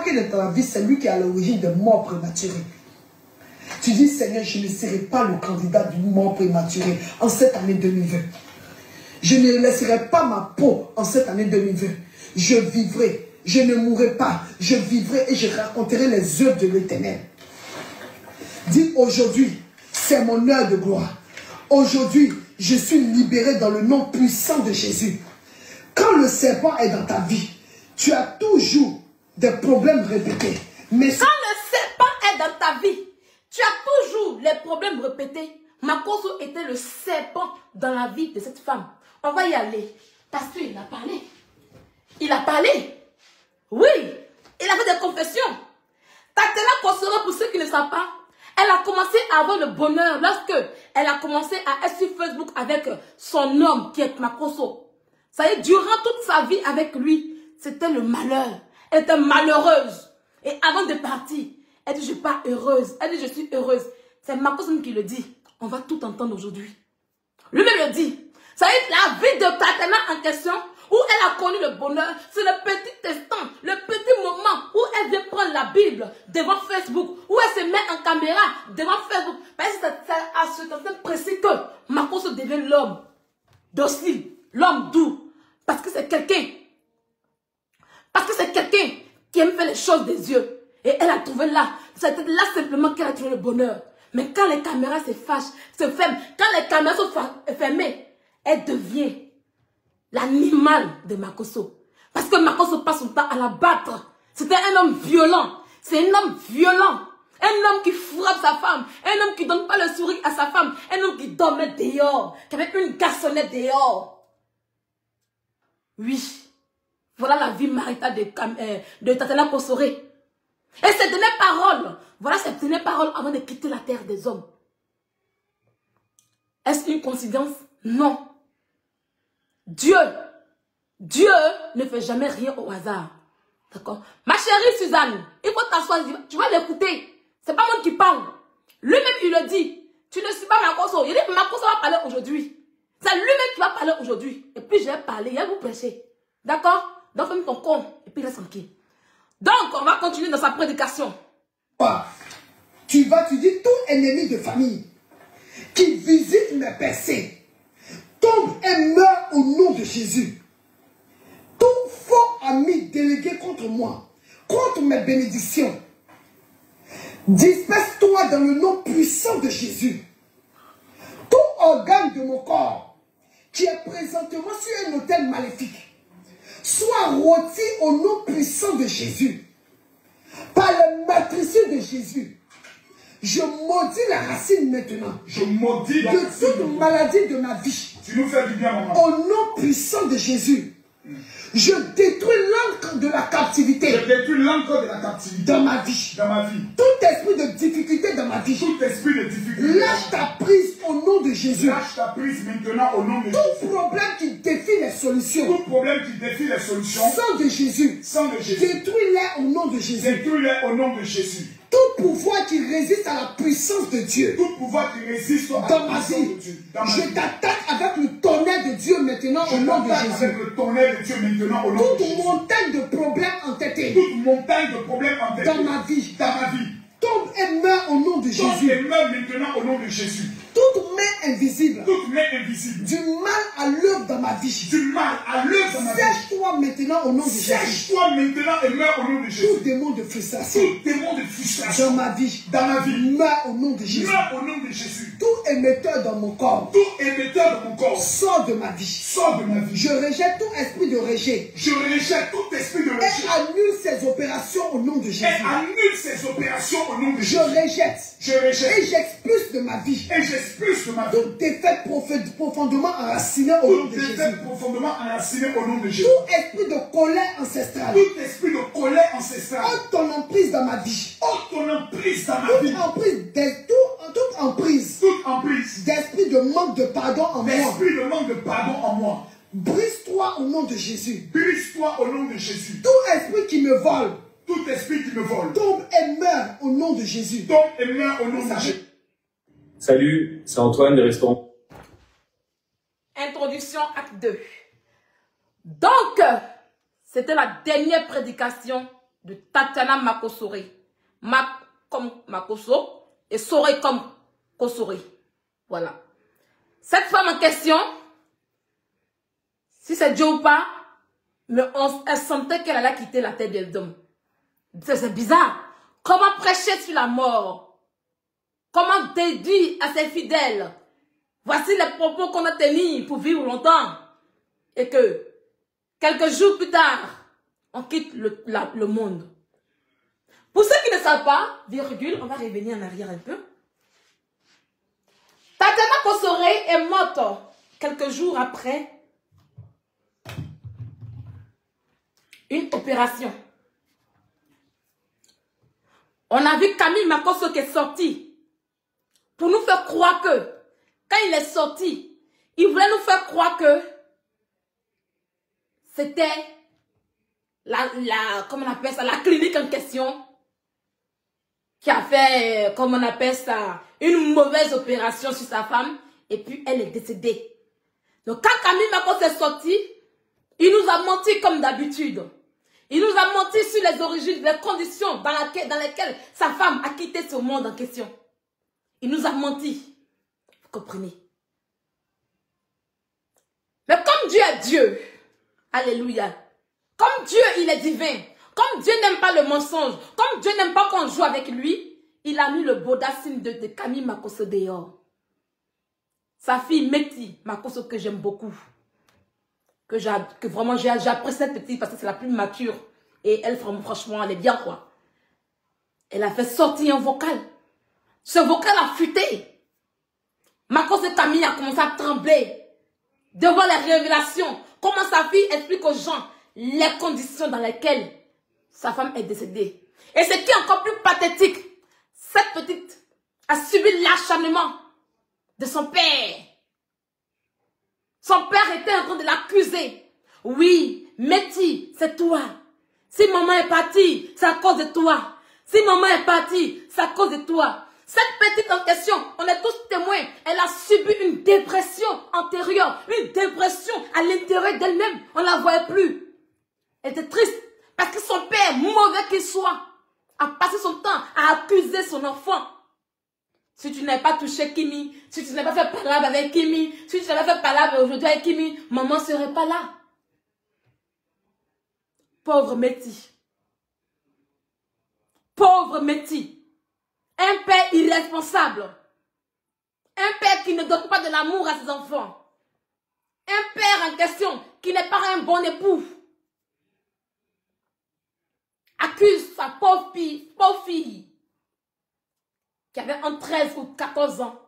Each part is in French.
que dans ta vie, c'est lui qui est à l'origine de mort prématurée. Tu dis, Seigneur, je ne serai pas le candidat d'une mort prématurée en cette année 2020. Je ne laisserai pas ma peau en cette année 2020. Je vivrai, je ne mourrai pas, je vivrai et je raconterai les œuvres de l'Éternel. Dis aujourd'hui, c'est mon heure de gloire. Aujourd'hui, je suis libéré dans le nom puissant de Jésus. Quand le serpent est dans ta vie, tu as toujours des problèmes répétés. Mais quand le serpent est dans ta vie, tu as toujours les problèmes répétés. Makoso était le serpent dans la vie de cette femme. On va y aller. Parce qu'il a parlé. Il a parlé. Oui. Il a fait des confessions. Tatena Kosoro, pour ceux qui ne savent pas, elle a commencé à avoir le bonheur lorsque elle a commencé à être sur Facebook avec son homme qui est Makoso. Ça y est, durant toute sa vie avec lui, c'était le malheur. Elle était malheureuse. Et avant de partir, elle dit, je ne suis pas heureuse. Elle dit, je suis heureuse. C'est Makoso qui le dit. On va tout entendre aujourd'hui. Lui-même le dit. Ça y est, la vie de Tatena en question, où elle a connu le bonheur, c'est le petit instant, le petit moment où elle vient prendre la Bible devant Facebook, où elle se met en caméra devant Facebook. Parce que c'est à ce instant précis que Makoso devient l'homme docile, l'homme doux. Parce que c'est quelqu'un. Parce que c'est quelqu'un qui aime faire les choses des yeux. Et elle a trouvé là. C'était là simplement qu'elle a trouvé le bonheur. Mais quand les caméras se fâchent, se ferment, quand les caméras sont fermées, elle devient l'animal de Makoso. Parce que Makoso passe son temps à la battre. C'était un homme violent. C'est un homme violent. Un homme qui frappe sa femme. Un homme qui ne donne pas le sourire à sa femme. Un homme qui dormait dehors. Qui avait une garçonnette dehors. Oui. Voilà la vie maritale de Tatena Kosoré. Et ces dernières paroles. Voilà ces dernières paroles avant de quitter la terre des hommes. Est-ce une coïncidence? Non. Dieu ne fait jamais rien au hasard. D'accord? Ma chérie Suzanne, il faut t'asseoir, tu vas l'écouter. C'est pas moi qui parle. Lui-même, il le dit. Tu ne suis pas Makoso. Il dit que Makoso va parler aujourd'hui. C'est lui-même qui va parler aujourd'hui. Et puis, je vais parler, je vais vous prêcher. D'accord? Donc, ferme ton con. Et puis, reste tranquille. Donc, on va continuer dans sa prédication. Tu dis tout ennemi de famille qui visite mes pensées tombe et meurt au nom de Jésus. Tout faux ami délégué contre moi, contre mes bénédictions, disperse-toi dans le nom puissant de Jésus. Tout organe de mon corps qui est présentement sur un autel maléfique, soit rôti au nom puissant de Jésus. Par le matricide de Jésus. Je maudis la racine maintenant. Je maudis la racine de toute maladie de ma vie. Tu nous fais du bien, maman. Au nom puissant de Jésus. Je détruis l'encre de la captivité. Je détruis l'encre de la captivité. Dans ma vie. Dans ma vie. Tout esprit de difficulté dans ma vie. Tout esprit de difficulté. Lâche ta prise au nom de Jésus. Lâche ta prise maintenant au nom de Jésus. Tout problème qui défie les solutions. Tout problème qui défie les solutions. Sang de Jésus. Sang de Jésus. Détruis-les au nom de Jésus. Détruis-les au nom de Jésus. Tout pouvoir qui résiste à la puissance de Dieu. Tout pouvoir qui résiste à dans la ma puissance vie. de Dieu. Je t'attaque avec le tonnerre de Dieu maintenant au nom de Jésus. Avec le tonnerre de Dieu maintenant au nom de Jésus. Toute montagne de problèmes entêtés. Toute montagne de problèmes entêtés. Dans ma vie. Dans ma vie. Tombe et meurt au nom de Jésus. Tombe et meurt maintenant au nom de Jésus. Toute main invisible. Toute main invisible. Du mal à l'œuvre dans ma vie. Du mal à l'œuvre dans ma vie. Sèche-toi maintenant au nom de Jésus. Sèche-toi maintenant et meurs au nom de Jésus. Tout démon de frustration. Tout démon de frustration. Dans ma vie. Dans ma vie. Meurt au nom de Jésus. Meurs au nom de Jésus. Tout émetteur dans mon corps. Tout émetteur dans mon corps. Sort de ma vie. Sort de ma vie. Je rejette tout esprit de rejet. Je rejette tout esprit de rejet. Et annule ses opérations au nom de Jésus. Et annule ses opérations au nom de Jésus. Je rejette. Je rejette. Et j'expulse de ma vie. Et j'expulse de ma vie. Toute défaite profondément enracinée au nom de Jésus. Toute défaite profondément enracinée au nom de Jésus. Tout esprit de colère ancestrale. Tout esprit de colère ancestrale. Ôte ton emprise dans ma vie. Ôte ton emprise dans ma vie. Toute emprise. Toute emprise. D'esprit de manque de pardon en moi. D'esprit de manque de pardon en moi. Brise-toi au nom de Jésus. Brise-toi au nom de Jésus. Tout esprit qui me vole. Tout esprit qui me vole. Tombe et meurt au nom de Jésus. Tombe et meurt au nom de Jésus. Salut, c'est Antoine des restaurants. Introduction, acte 2. Donc, c'était la dernière prédication de Tatiana Makosore. Mak comme Makoso et Sore comme Kosore. Voilà. Cette femme en question, si c'est Dieu ou pas, mais elle sentait qu'elle allait quitter la tête des hommes. C'est bizarre. Comment prêcher sur la mort? Comment déduire à ses fidèles? Voici les propos qu'on a tenus pour vivre longtemps. Et que, quelques jours plus tard, on quitte le monde. Pour ceux qui ne savent pas, virgule, on va revenir en arrière un peu. Tatiana Kosore est morte quelques jours après une opération. On a vu Camille Makosso qui est sorti pour nous faire croire que, quand il est sorti, il voulait nous faire croire que c'était comment on appelle ça, la clinique en question qui a fait, comment on appelle ça, une mauvaise opération sur sa femme et puis elle est décédée. Donc quand Camille Makosso est sorti, il nous a menti comme d'habitude. Il nous a menti sur les origines, les conditions dans lesquelles sa femme a quitté ce monde en question. Il nous a menti. Vous comprenez? Mais comme Dieu est Dieu, alléluia, comme Dieu il est divin, comme Dieu n'aime pas le mensonge, comme Dieu n'aime pas qu'on joue avec lui, il a mis le bodacine de Camille Makosso dehors. Sa fille Meti Makosso que j'aime beaucoup. Que vraiment j'apprécie cette petite parce que c'est la plus mature. Et elle, franchement, elle est bien quoi. Elle a fait sortir un vocal. Ce vocal a fuité. Makosso Camille a commencé à trembler devant les révélations. Comment sa fille explique aux gens les conditions dans lesquelles sa femme est décédée. Et ce qui est encore plus pathétique, cette petite a subi l'acharnement de son père. Son père était en train de l'accuser. Oui, Meti, c'est toi. Si maman est partie, c'est à cause de toi. Si maman est partie, c'est à cause de toi. Cette petite en question, on est tous témoins. Elle a subi une dépression antérieure, une dépression à l'intérieur d'elle-même. On ne la voyait plus. Elle était triste parce que son père, mauvais qu'il soit, a passé son temps à accuser son enfant. Si tu n'avais pas touché Kimi, si tu n'avais pas fait palabre avec Kimi, si tu n'avais pas fait palabre aujourd'hui avec Kimi, maman ne serait pas là. Pauvre Meti. Pauvre Meti. Un père irresponsable. Un père qui ne donne pas de l'amour à ses enfants. Un père en question qui n'est pas un bon époux. Accuse sa pauvre fille qui avait entre 13 ou 14 ans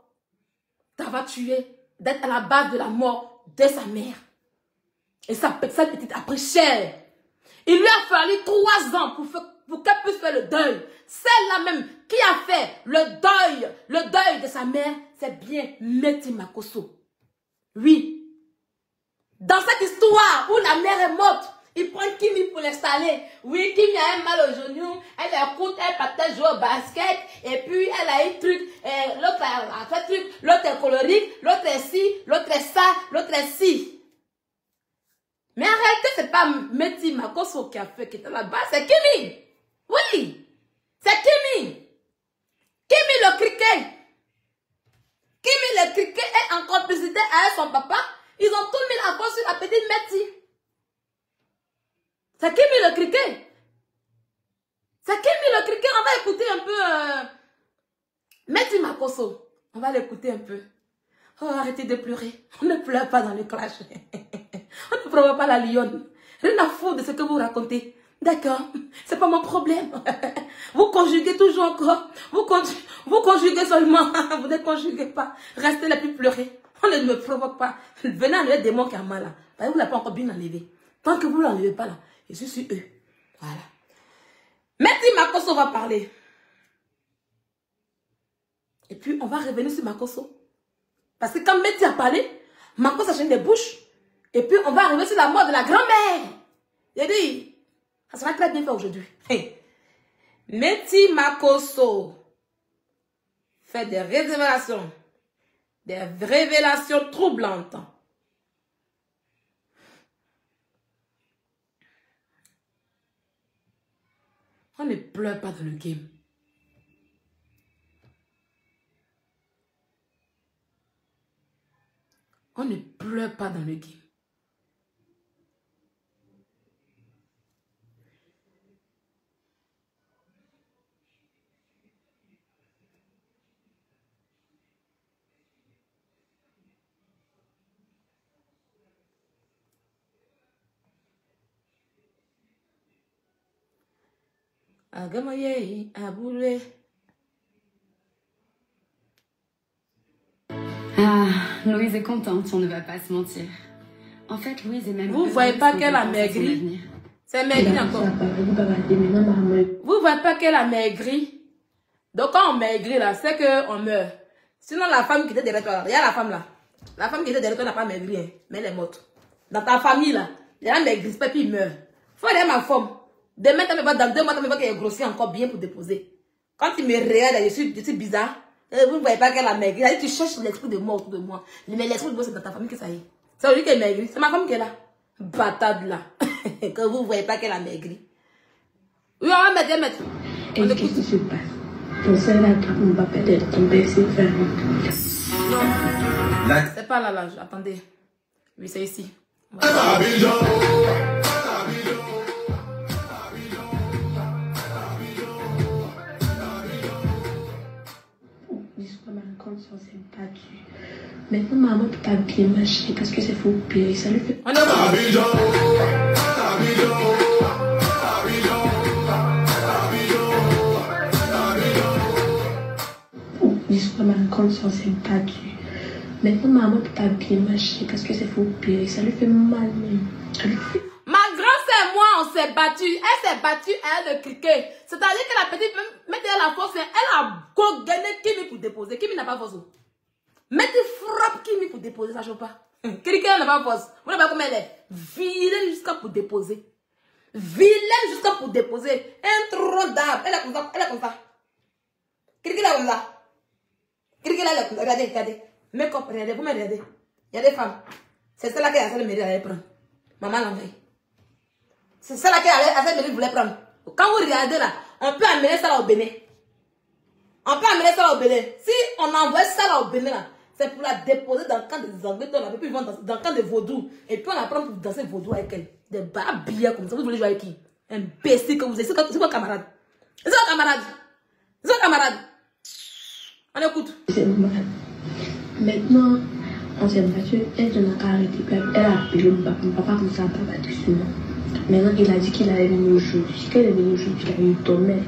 d'avoir tué, d'être à la base de la mort de sa mère. Et sa petite a pris cher. Il lui a fallu 3 ans pour qu'elle puisse faire le deuil. Celle-là même qui a fait le deuil de sa mère, c'est bien Meti Makosso. Oui. Dans cette histoire où la mère est morte, il prend Kimi pour l'installer. Oui, Kimi a un mal au genou. Elle écoute, elle partait jouer au basket. Et puis, elle a un truc. L'autre a fait truc. L'autre est colorique. L'autre est ci. L'autre est ça. L'autre est ci. Mais en réalité, c'est pas Meti Makosso qui était là-bas. C'est Kimi. Oui. C'est Kimi. Kimi le criquet. Kimi le criquet est en complicité avec son papa. Ils ont tout mis la faute sur la petite Meti. C'est Kimi le criquet. C'est Kimi le criquet. On va écouter un peu Meti Makosso. On va l'écouter un peu. Oh, arrêtez de pleurer. On ne pleure pas dans le clash. On ne provoque pas la lionne. Rien à foutre de ce que vous racontez. D'accord? C'est pas mon problème. Vous conjuguez toujours encore. Vous conjuguez seulement. Vous ne conjuguez pas. Restez là puis pleurer. On ne me provoque pas. Venez enlever le démon qui a mal là. Vous ne l'avez pas encore bien enlevé. Tant que vous ne l'enlevez pas là, je suis sur eux. Voilà. Meti Makosso va parler. Et puis on va revenir sur Makosso. Parce que quand Meti a parlé, Makosso a changé des bouches. Et puis on va arriver sur la mort de la grand-mère. J'ai dit, ça sera très bien fait aujourd'hui. Hey. Meti Makosso fait des révélations. Des révélations troublantes. On ne pleure pas dans le game. On ne pleure pas dans le game. Agamaye, aboulé. Ah, Louise est contente, on ne va pas se mentir. En fait, Louise est même... Vous voyez pas qu'elle a maigri? C'est maigri encore. Vous voyez pas qu'elle a maigri? Donc quand on maigrit là, c'est qu'on meurt. Sinon la femme qui était derrière toi, il y a la femme là. La femme qui était derrière toi n'a pas maigri, hein, mais elle est morte. Dans ta famille là, il y a un maigri, puis il meurt. Faut aller à ma femme. Demain, dans 2 mois, tu me vois qu'elle est grossie encore bien pour déposer. Quand il me regarde, je suis bizarre. Vous ne voyez pas qu'elle a maigri. Tu cherches l'esprit de mort autour de moi. Mais l'esprit de mort, c'est dans ta famille que ça y est. C'est lui qui est maigri. C'est ma femme qui est là. Bâtarde là. Que vous ne voyez pas qu'elle a maigri. Oui, on va mettre. Et qu'est-ce qui se passe? Ton seul là, on va peut-être tomber, c'est faire. Non. C'est pas là, attendez. Oui, c'est ici. L'histoire m'a raconté sur ses battus. Maintenant, maman ne peut pas bien marcher parce que c'est faux pire. Ça lui fait. L'histoire m'a raconté sur ses battus. Maintenant, maman ne peut pas bien marcher parce que c'est faux pire. Ça lui fait mal même. Ma grand-sœur et moi, on s'est battu. Elle s'est battue, elle a cliqué. C'est-à-dire que la petite, mettez la force, elle a gagné Kimi pour déposer. Kimi n'a pas force. Mettez frappe Kimi pour déposer, ça ne chauffe pas. Quelqu'un n'a pas force. Vous n'avez pas comment elle est. Vilaine jusqu'à pour déposer. Vilaine jusqu'à pour déposer. Un tronc d'arbre. Elle est comme ça. Elle est comme ça. Quelqu'un est comme ça. Quelqu'un est comme ça. Regardez, regardez. Mais comme, regardez, vous me regardez. Il y a des femmes. C'est celle-là qui a le mérite d'aller prendre. Maman l'envoie. C'est celle-là qui a le mérite voulait prendre. Quand vous regardez là, on peut amener ça là au Bénin. On peut amener ça là au Bénin. Si on envoie ça là au Bénin là, c'est pour la déposer dans le camp des Anglais, et puis ils vont dans le camp de vaudou. Et puis on la prend pour danser vaudou avec elle. Des babilles comme ça. Vous voulez jouer avec qui? Un imbécile que vous êtes. C'est quoi camarade? C'est quoi camarade? C'est quoi camarade? On écoute. C'est normal. Maintenant, on s'est battu. Elle n'a qu'à arrêter. Elle a appelé mon papa comme ça, papa dessus. Maintenant, il a dit qu'il allait venir aujourd'hui. Qu'elle est venue aujourd'hui, il a eu tombé.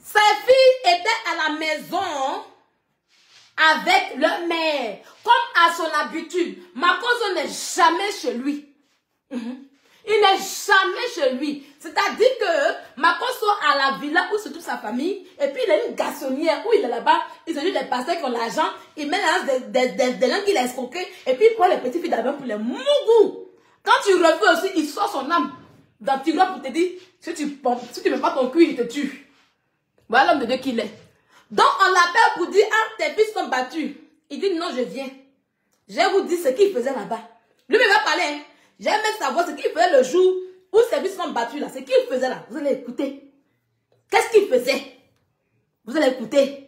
Sa fille était à la maison avec le maire. Comme à son habitude. Makoso n'est jamais chez lui. Il n'est jamais chez lui. C'est-à-dire que Makoso a la villa où se trouve sa famille. Et puis il a une garçonnière où il est là-bas. Il se dit des pasteurs qui ont l'argent. Il met des gens qu'il a escroqués. Et puis il prend les petites filles d'avant pour les mougous. Quand tu refais aussi, il sort son âme dans le tiroir pour te dire, si tu ne mets pas ton cul, il te tue. Voilà l'homme de Dieu qu'il est. Donc on l'appelle pour dire, ah, tes fils sont battus. Il dit, non, je viens. Je vais vous dire ce qu'il faisait là-bas. Lui, il va parler. Hein. J'aime savoir ce qu'il faisait le jour où ses fils sont battus là. Ce qu'il faisait là. Vous allez écouter. Qu'est-ce qu'il faisait? Vous allez écouter.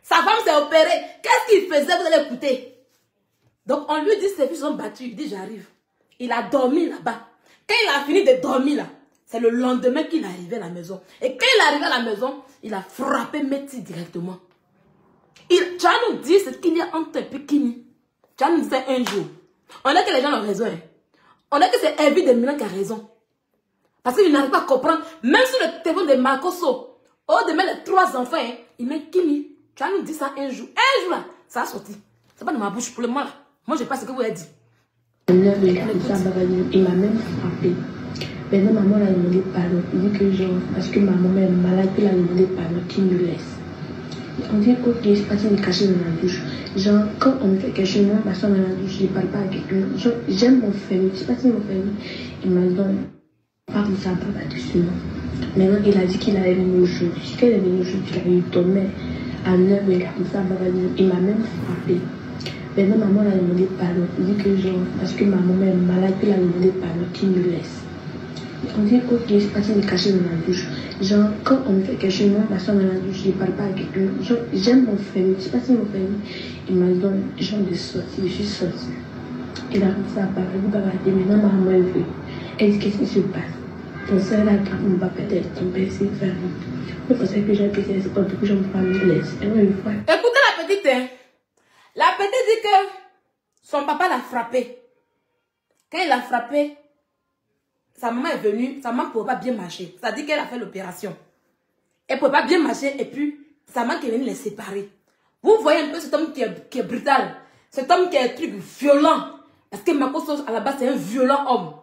Sa femme s'est opérée. Qu'est-ce qu'il faisait? Vous allez écouter. Donc on lui dit, ses fils sont battus. Il dit, j'arrive. Il a dormi là-bas. Quand il a fini de dormir là, c'est le lendemain qu'il est arrivé à la maison. Et quand il est arrivé à la maison, il a frappé Métis directement. Tu vas nous dire ce qu'il y a entre toi et Kimi. Tu vas nous dire un jour. On a que les gens ont raison. Hein. On a que c'est Evie de Milan qui a raison. Parce qu'il n'arrive pas à comprendre. Même sur le téléphone de Makoso, oh, demain les 3 enfants, hein, il met Kimi. Tu vas nous dire ça un jour. Un jour là, ça a sorti. C'est pas de ma bouche pour le moment là. Moi je sais pas ce que vous avez dit. Il m'a même frappé. Maintenant, maman a demandé pardon. Il dit que genre, parce que ma maman est malade, il a demandé pardon, qu'il me laisse. On dit, ok, je suis partie me cacher dans la douche. Genre, quand on me fait quelque chose, moi, ma soeur dans la douche, je ne parle pas à quelqu'un. Genre, j'aime mon frère, je suis partie mon frère. Il m'a dit, pas comme ça, papa dessus. Maintenant, il a dit qu'il allait venir aujourd'hui. Qu'elle est venue aujourd'hui, il a eu tombé à 9h, comme ça, il m'a même frappé. Maintenant, maman a demandé pardon. Il dit que genre, parce que ma maman est malade, il a demandé pardon, qu'il me laisse. On dit ok, je suis partie me cacher dans la douche. Genre, quand on me fait quelque chose, moi, ma soeur dans la douche, je ne parle pas à quelqu'un. Genre, j'aime mon famille, je ne sais pas si mon famille, il m'a donné genre de sortie, je suis sortie. Et là, ça a parlé, vous avez dit, maintenant, maman est venue. Elle dit, qu'est-ce qui se passe? Ton soeur là, quand on va peut-être tomber, c'est fermé. Je pensais que j'ai pété, c'est pas beaucoup, je me famille laisse. Et moi, une fois. Écoutez la petite, hein. La petite dit que son papa l'a frappé. Quand il l'a frappé, sa maman est venue, sa maman ne pouvait pas bien marcher. Ça dit qu'elle a fait l'opération. Elle ne pouvait pas bien marcher et puis sa maman qui est venue les séparer. Vous voyez un peu cet homme qui est brutal. Cet homme qui est un truc violent. Parce que Makosso, à la base, c'est un violent homme.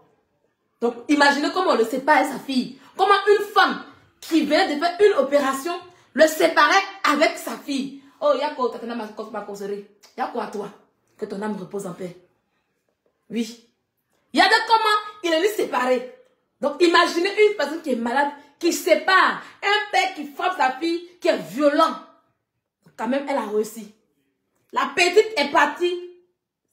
Donc, imaginez comment on le sépare sa fille. Comment une femme qui vient de faire une opération le séparait avec sa fille. Oh, il y a quoi, il y a quoi à toi? Que ton âme repose en paix. Oui. Il y a de comment il est lui séparé. Donc, imaginez une personne qui est malade, qui sépare. Un père qui frappe sa fille, qui est violent. Donc, quand même, elle a réussi. La petite est partie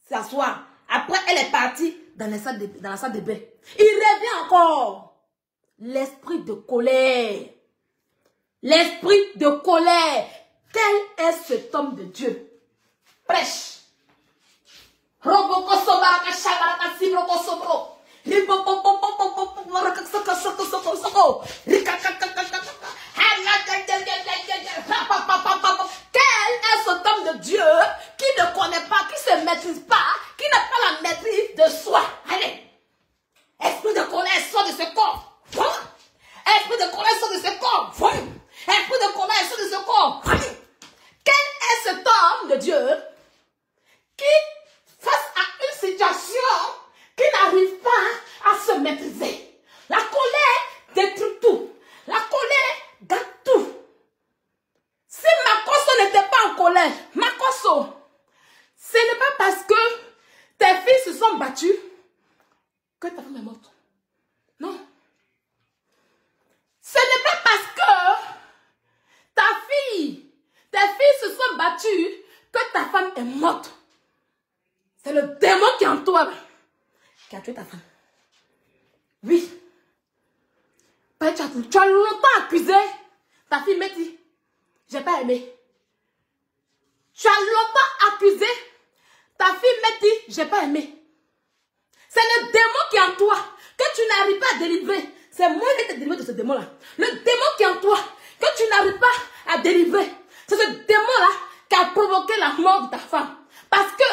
s'asseoir. Après, elle est partie dans la salle de bain. Il revient encore. L'esprit de colère. L'esprit de colère. Quel est cet homme de Dieu? Prêche. Quel est cet homme de Dieu qui ne connaît pas, qui ne se maîtrise pas, qui n'a pas la maîtrise de soi? Allez, esprit de colère sort de ce corps. Esprit de colère sort de ce corps. Esprit de colère sort de ce corps. Quel est cet homme de Dieu qui, face à une situation, qui n'arrive pas à se maîtriser? La colère détruit tout. La colère gâte tout. Si Makosso n'était pas en colère, Makosso, ce n'est pas parce que tes filles se sont battues que ta femme est morte. Non. Ce n'est pas parce que tes filles se sont battues que ta femme est morte. C'est le démon qui est en toi qui a tué ta femme. Oui. Tu as longtemps accusé ta fille Métis. J'ai pas aimé. Tu as longtemps accusé ta fille Métis. J'ai pas aimé. C'est le démon qui est en toi que tu n'arrives pas à délivrer. C'est moi qui t'ai délivré de ce démon-là. Le démon qui est en toi que tu n'arrives pas à délivrer. C'est ce démon-là qui a provoqué la mort de ta femme. Parce que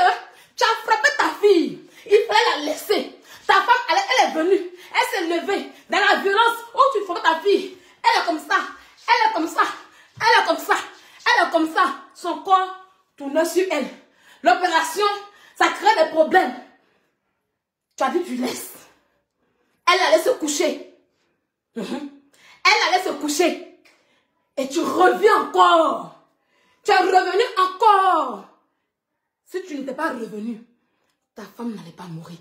tu as frappé ta fille. Il fallait la laisser. Ta femme, elle est venue. Elle s'est levée dans la violence où tu frappes ta fille. Elle est comme ça. Elle est comme ça. Elle est comme ça. Elle est comme ça. Son corps tourne sur elle. L'opération, ça crée des problèmes. Tu as dit tu laisses. Elle allait se coucher. Elle allait se coucher. Et tu reviens encore. Tu es revenu encore. Si tu n'étais pas revenu, ta femme n'allait pas mourir.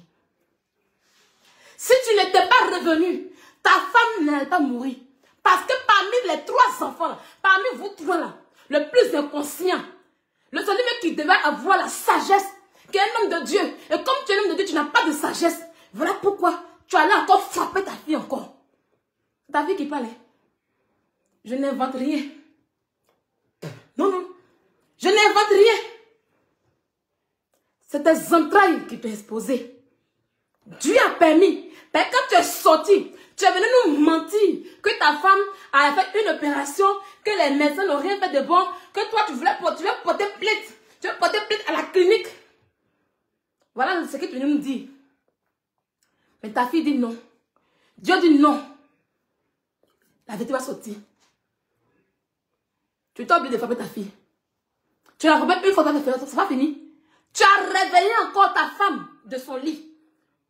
Si tu n'étais pas revenu, ta femme n'allait pas mourir. Parce que parmi les 3 enfants, parmi vous 3 là, le plus inconscient, le seul mec qui devait avoir la sagesse, qui est un homme de Dieu. Et comme tu es un homme de Dieu, tu n'as pas de sagesse. Voilà pourquoi tu allais encore frapper ta fille encore. Ta fille qui parlait. Je n'invente rien. Non, non. Je n'invente rien. C'est tes entrailles qui t'ont exposé. Dieu a permis. Mais quand tu es sorti, tu es venu nous mentir que ta femme a fait une opération, que les médecins n'ont rien fait de bon, que toi tu veux porter plainte. Tu veux porter plainte à la clinique. Voilà ce que tu viens nous dire. Mais ta fille dit non. Dieu dit non. La vérité va sortir. Tu t'es obligé de frapper ta fille. Tu l'as frappé une fois, ça va finir. Tu as réveillé encore ta femme de son lit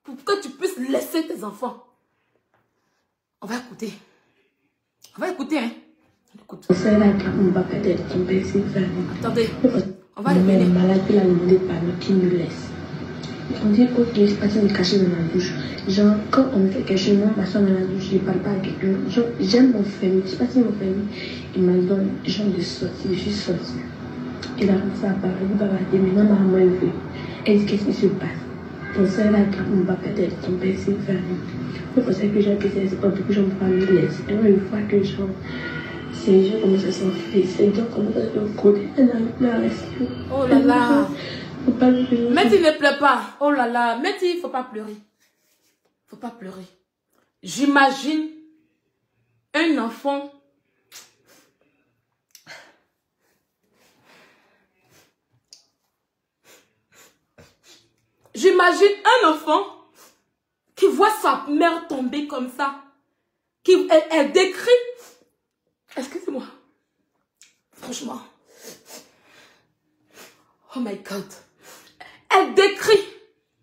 pour que tu puisses laisser tes enfants. On va écouter. On va écouter, hein. On écoute. Attendez. On va écouter. Malade, il a demandé pardon, qui me laisse. On dit ok, je suis partie me cacher dans la douche. Genre, quand on me fait quelque chose, moi, ma soeur dans la douche, je ne parle pas à quelqu'un. Genre, j'aime mon famille. Je ne sais pas si mon famille, il m'a donné genre de sortie. Je suis sortie. Et là, ça a parlé, vous avez dit, maintenant, maman est venue. Elle dit, qu'est-ce qui se passe? Ton soeur là, quand on va peut-être tomber, c'est fermé. Je pensais que j'ai pété, c'est pas que j'en prends une laisse. Et moi, une fois que genre, ces gens commencent à s'enfuir, ces gens commencent à se côté, elle n'arrive plus à rester. Oh là là. Faut pas lui pleurer. Metti, ne pleure pas. Oh là là. Metti, il ne faut pas pleurer. Il ne faut pas pleurer. J'imagine un enfant. J'imagine un enfant qui voit sa mère tomber comme ça. Elle décrit. Excusez-moi. Franchement. Oh my God. Elle décrit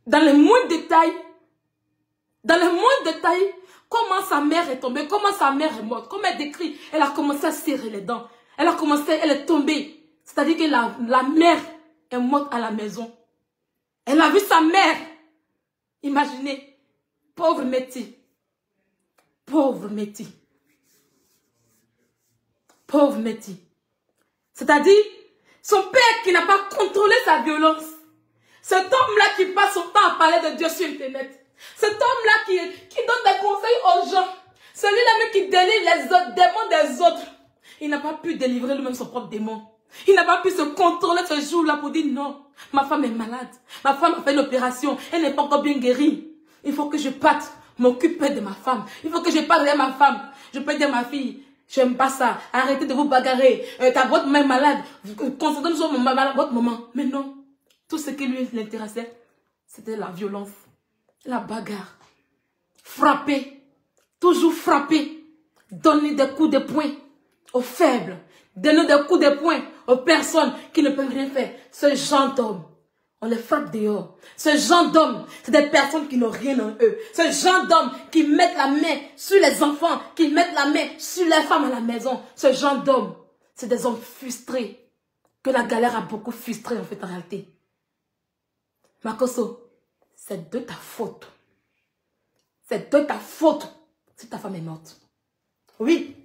dans les moindres détails. Dans les moindres détails. Comment sa mère est tombée. Comment sa mère est morte. Comme elle décrit. Elle a commencé à serrer les dents. Elle est tombée. C'est-à-dire que la mère est morte à la maison. Elle a vu sa mère. Imaginez. Pauvre Metti. Pauvre Metti. Pauvre Metti. C'est-à-dire, son père qui n'a pas contrôlé sa violence. Cet homme-là qui passe son temps à parler de Dieu sur Internet. Cet homme-là qui donne des conseils aux gens. Celui-là même qui délivre les autres, démons des autres. Il n'a pas pu délivrer lui-même son propre démon. Il n'a pas pu se contrôler ce jour-là pour dire non. Ma femme est malade. Ma femme a fait une opération. Elle n'est pas encore bien guérie. Il faut que je parte m'occuper de ma femme. Il faut que je parle de ma femme. Je peux dire à ma fille, j'aime pas ça. Arrêtez de vous bagarrer. Votre mère est malade. Concentrez-vous sur votre maman. Mais non. Tout ce qui lui l'intéressait, c'était la violence. La bagarre. Frapper. Toujours frapper. Donner des coups de poing aux faibles. Donner des coups de poing aux personnes qui ne peuvent rien faire. Ce genre d'homme, on les frappe dehors. Ce genre d'homme, c'est des personnes qui n'ont rien en eux. Ce genre d'homme qui mettent la main sur les enfants, qui mettent la main sur les femmes à la maison. Ce genre d'homme, c'est des hommes frustrés. Que la galère a beaucoup frustré en fait en réalité. Makoso, c'est de ta faute. C'est de ta faute si ta femme est morte. Oui,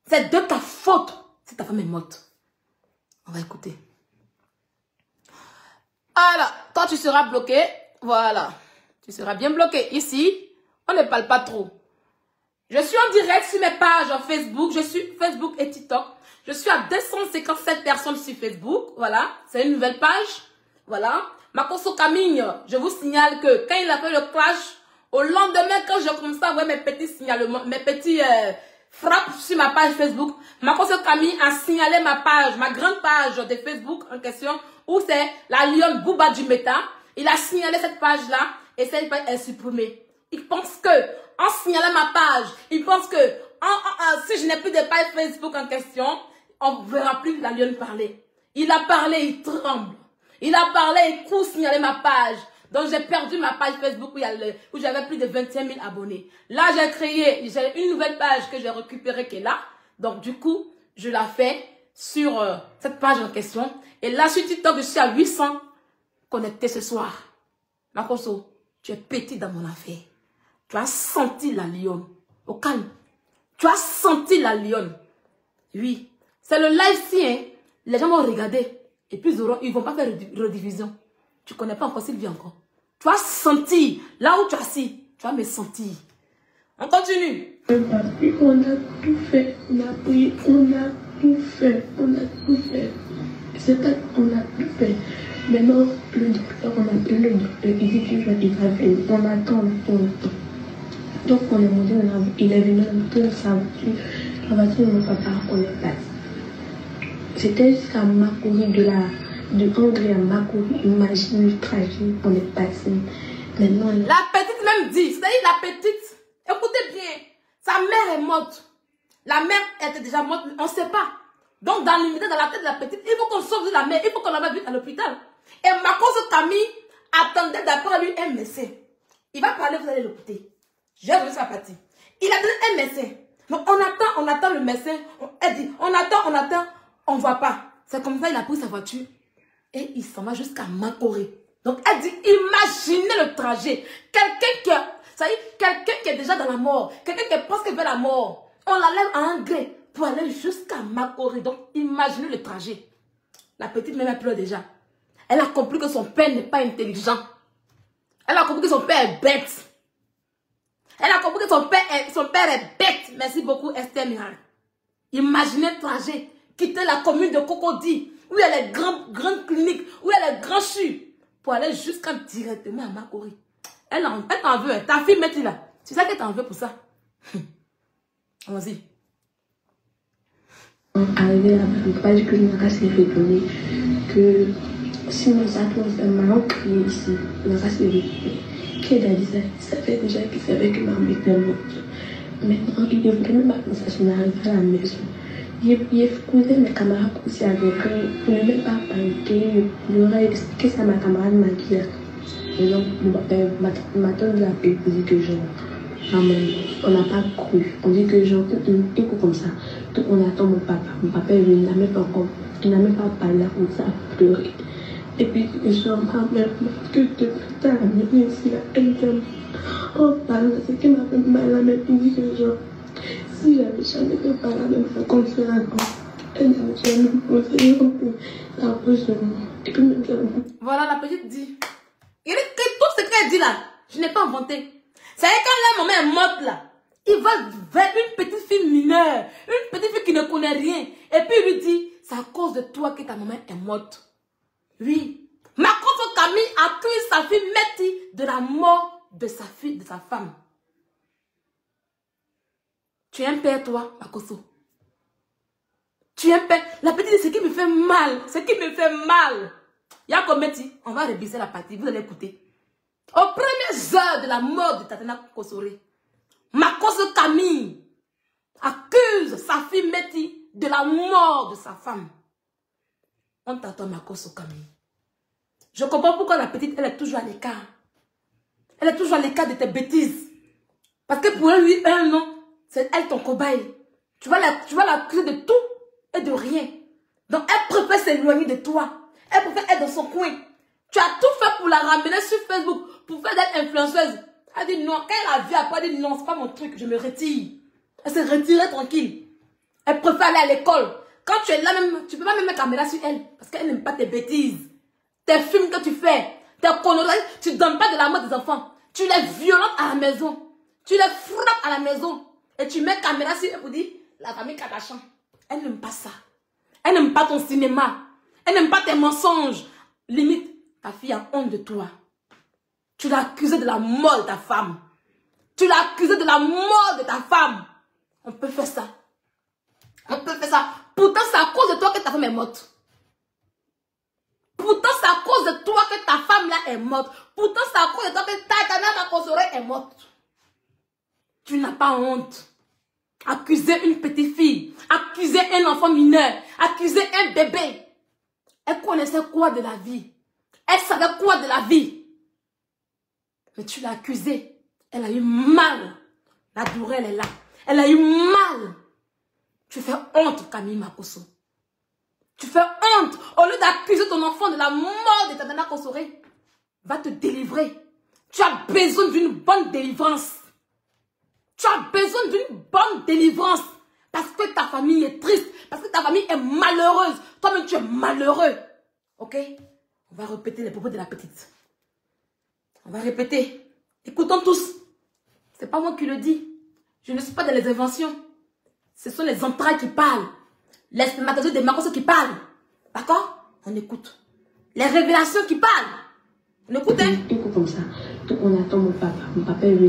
c'est de ta faute si ta femme est morte. On va écouter. Alors, toi tu seras bloqué. Voilà. Tu seras bien bloqué. Ici, on ne parle pas trop. Je suis en direct sur mes pages en Facebook. Je suis Facebook et TikTok. Je suis à 257 personnes sur Facebook. Voilà. C'est une nouvelle page. Voilà. Makoso Camille, je vous signale que quand il a fait le clash, au lendemain, quand je commence à voir mes petits signalements, mes petits frappes sur ma page Facebook, Makoso Camille a signalé ma page, ma grande page de Facebook en question, où c'est la lionne Bouba du Méta. Il a signalé cette page-là et cette page est supprimée. Il pense que, en signalant ma page, il pense que si je n'ai plus de page Facebook en question, on ne verra plus la lionne parler. Il a parlé, il tremble. Il a parlé, il court signaler ma page. Donc j'ai perdu ma page Facebook où j'avais plus de 21 000 abonnés. Là j'ai une nouvelle page que j'ai récupérée qui est là. Donc du coup, je la fais sur cette page en question. Et là sur TikTok, je suis à 800 connectés ce soir. Makoso, tu es petit dans mon affaire. Tu as senti la lionne. Au calme. Tu as senti la lionne. Oui. C'est le live-ci, hein. Les gens vont regarder. Et puis ils ne vont pas faire rediffusion. Tu ne connais pas encore Sylvie encore. Tu as senti. Là où tu as assis, tu vas me sentir. On continue. Papi, on a tout fait. On a prié. On a tout fait. On a tout fait. C'est ça, on a tout fait. Maintenant, le docteur, on a appelé le docteur. Il dit qu'il va venir. On attend. Donc on est monté, il est venu dans sa voiture. La voiture de mon papa, on est passé. C'était jusqu'à Makori de André à Makori. Imagine le trajet, on est passé. Maintenant, la petite même dit, c'est-à-dire la petite, écoutez bien, sa mère est morte. La mère était déjà morte, on ne sait pas. Donc dans l'unité, dans la tête de la petite, il faut qu'on sauve la mère, il faut qu'on la mette vite à l'hôpital. Et Makoso Camille attendait d'après lui un médecin. Il va parler, vous allez l'écouter. J'ai reçu sa partie. Il a donné un médecin. Donc on attend le médecin. Elle dit, on attend, on ne voit pas. C'est comme ça, il a pris sa voiture et il s'en va jusqu'à Makori. Donc elle dit, imaginez le trajet. Quelqu'un qui est déjà dans la mort, quelqu'un qui est presque vers la mort, on l'enlève à un gré pour aller jusqu'à Makori. Donc imaginez le trajet. La petite même elle pleure déjà. Elle a compris que son père n'est pas intelligent. Elle a compris que son père est bête. Elle a compris que son père est bête. Merci beaucoup, Esther Miral. Imaginez le trajet. Quitter la commune de Cocody, où il y a les grandes cliniques, où il y a les grands CHU, pour aller jusqu'à directement à Makori. Elle t'en veut. Ta fille, Métis là. C'est ça qu'elle t'en veut pour ça. Vas-y. Arrivé là-bas, je ne peux pas dire que je n'ai pas s'est fait donner, que si mon sac me fait mal, crier ici, on va se réveiller. Qu'elle a dit ça, ça fait déjà qu'il savait que maman était morte. Maintenant, il ne voulait même pas que ça soit arrivé à la maison. Il écoutait mes camarades aussi avec eux, il ne même pas paniquer, il aurait expliqué ça à ma camarade Maggie. Et donc, ma tante l'a appelé pour dire que genre, maman, on n'a pas cru. On dit que genre, un coup comme ça. Donc on attend mon papa. Mon papa est venu, il n'a même pas parlé, on s'est pleuré. Et puis je suis en train de que depuis tard, elle est ici, elle dit, oh parle, c'est qu'elle m'a fait mal à mes dit que genre, si j'avais jamais fait parler à même sa conférence, elle n'avait jamais posé, ça pose de moi. Et puis même ça. Voilà, la petite dit. Tout ce qu'elle dit là, je n'ai pas inventé. C'est quand la maman est morte là, il va vers une petite fille mineure, une petite fille qui ne connaît rien. Et puis il lui dit, c'est à cause de toi que ta maman est morte. Oui. Makoso Camille accuse sa fille Métis de la mort de sa fille, de sa femme. Tu es un père toi, Makoso. Tu es un père. La petite dit, ce qui me fait mal, ce qui me fait mal. Yako Métis, on va rebisser la partie, vous allez écouter. Aux premières heures de la mort de Tatana Kosore, Makoso Camille accuse sa fille Métis de la mort de sa femme. On t'attend Makoso Camille. Je comprends pourquoi la petite, elle est toujours à l'écart. Elle est toujours à l'écart de tes bêtises. Parce que pour elle, lui, un non, c'est elle ton cobaye. Tu vas l'accuser de tout et de rien. Donc elle préfère s'éloigner de toi. Elle préfère être dans son coin. Tu as tout fait pour la ramener sur Facebook, pour faire d'elle influenceuse. Elle dit non. Quand elle a vu après, elle dit non, c'est pas mon truc, je me retire. Elle s'est retirée tranquille. Elle préfère aller à l'école. Quand tu es là même, tu peux pas même mettre la caméra sur elle. Parce qu'elle n'aime pas tes bêtises. Tes films que tu fais. Tes conneries. Tu ne donnes pas de l'amour des enfants. Tu les violentes à la maison. Tu les frappes à la maison. Et tu mets la caméra sur elle pour dire la famille Kardashian. Elle n'aime pas ça. Elle n'aime pas ton cinéma. Elle n'aime pas tes mensonges. Limite, ta fille a honte de toi. Tu l'as accusée de la mort de ta femme. Tu l'as accusée de la mort de ta femme. On peut faire ça. On peut faire ça. Pourtant, c'est à cause de toi que ta femme est morte. Pourtant, c'est à cause de toi que ta femme là est morte. Pourtant, c'est à cause de toi que Tatana Kosore est morte. Tu n'as pas honte. Accuser une petite fille. Accuser un enfant mineur. Accuser un bébé. Elle connaissait quoi de la vie? Elle savait quoi de la vie? Mais tu l'as accusée. Elle a eu mal. La douleur, elle est là. Elle a eu mal. Tu fais honte, Camille Makoso. Tu fais honte. Au lieu d'accuser ton enfant de la mort de Tatana Kosore, va te délivrer. Tu as besoin d'une bonne délivrance. Tu as besoin d'une bonne délivrance. Parce que ta famille est triste. Parce que ta famille est malheureuse. Toi-même, tu es malheureux. Ok? On va répéter les propos de la petite. On va répéter. Écoutons tous. C'est pas moi qui le dis. Je ne suis pas dans les inventions. Ce sont les entrailles qui parlent. Les spermatozoïdes des Makoso qui parlent. D'accord? On écoute. Les révélations qui parlent. On écoute, hein? Un coup comme ça. Donc on attend mon papa. Mon papa est venu,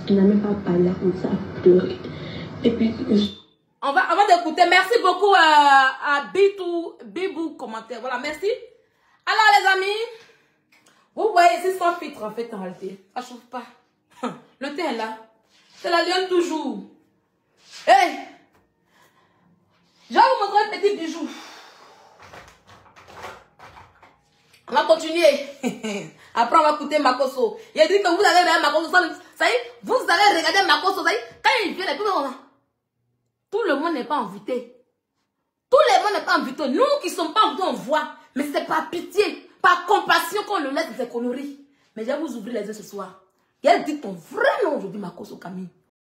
il n'a même pas parlé, on s'est pleuré. Et puis... Avant d'écouter, merci beaucoup à Bibou commentaire. Voilà, merci. Alors les amis, vous voyez, c'est sans filtre en fait en réalité. Ça ne chauffe pas. Le thé est là. C'est la lionne toujours. Hey! Je vais vous montrer un petit bijou. On va continuer. Après, on va écouter Makoso. Il a dit que vous allez regarder Makoso. Ça y est, vous allez regarder Makoso. Ça y est, quand il vient, tout le monde n'est pas invité. Tout le monde n'est pas invité. Nous qui ne sommes pas invités, on voit. Mais c'est par pitié, par compassion qu'on le laisse de ses conneries. Mais je vais vous ouvrir les yeux ce soir. Et elle dit ton vrai nom aujourd'hui, Makoso Camille.